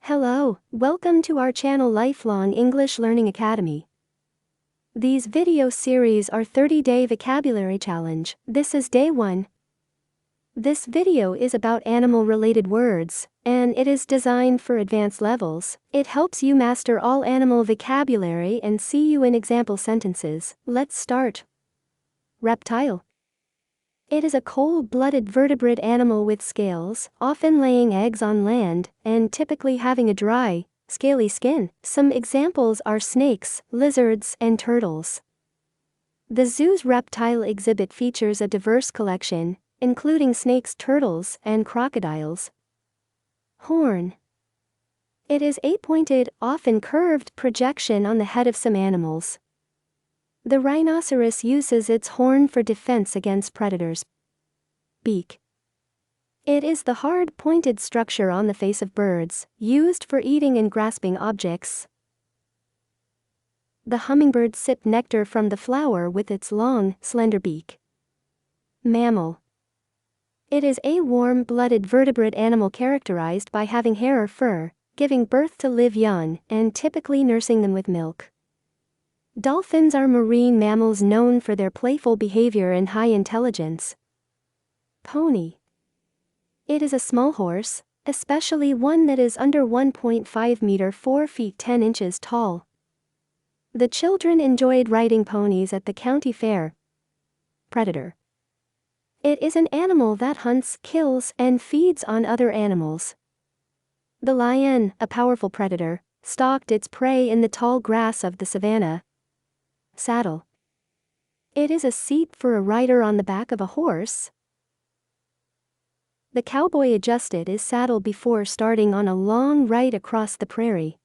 Hello, welcome to our channel Lifelong English Learning Academy. These video series are 30-day vocabulary challenge. This is day 1. This video is about animal-related words, and it is designed for advanced levels. It helps you master all animal vocabulary and see you in example sentences. Let's start. Reptile. It is a cold-blooded vertebrate animal with scales, often laying eggs on land, and typically having a dry, scaly skin. Some examples are snakes, lizards, and turtles. The zoo's reptile exhibit features a diverse collection, including snakes, turtles, and crocodiles. Horn. It is a pointed, often curved projection on the head of some animals. The rhinoceros uses its horn for defense against predators. Beak. It is the hard, pointed structure on the face of birds, used for eating and grasping objects. The hummingbird sips nectar from the flower with its long, slender beak. Mammal. It is a warm-blooded vertebrate animal characterized by having hair or fur, giving birth to live young, and typically nursing them with milk. Dolphins are marine mammals known for their playful behavior and high intelligence. Pony. It is a small horse, especially one that is under 1.5 meter 4 feet 10 inches tall. The children enjoyed riding ponies at the county fair. Predator. It is an animal that hunts, kills, and feeds on other animals. The lion, a powerful predator, stalked its prey in the tall grass of the savanna. Saddle. It is a seat for a rider on the back of a horse. The cowboy adjusted his saddle before starting on a long ride across the prairie.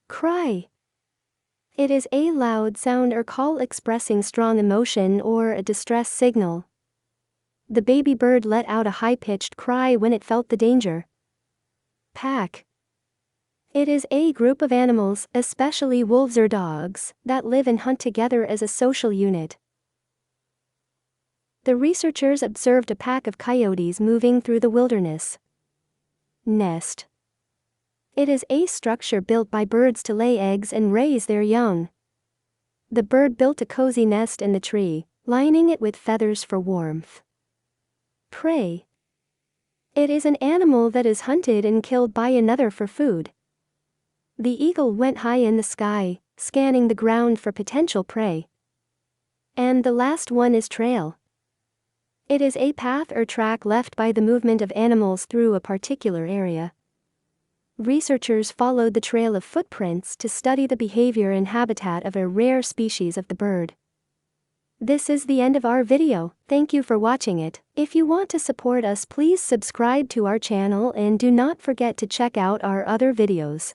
Cry. It is a loud sound or call expressing strong emotion or a distress signal. The baby bird let out a high-pitched cry when it felt the danger. Pack. It is a group of animals, especially wolves or dogs, that live and hunt together as a social unit. The researchers observed a pack of coyotes moving through the wilderness. Nest. It is a structure built by birds to lay eggs and raise their young. The bird built a cozy nest in the tree, lining it with feathers for warmth. Prey. It is an animal that is hunted and killed by another for food. The eagle went high in the sky, scanning the ground for potential prey. And the last one is trail. It is a path or track left by the movement of animals through a particular area. Researchers followed the trail of footprints to study the behavior and habitat of a rare species of the bird. This is the end of our video. Thank you for watching it. If you want to support us, please subscribe to our channel and do not forget to check out our other videos.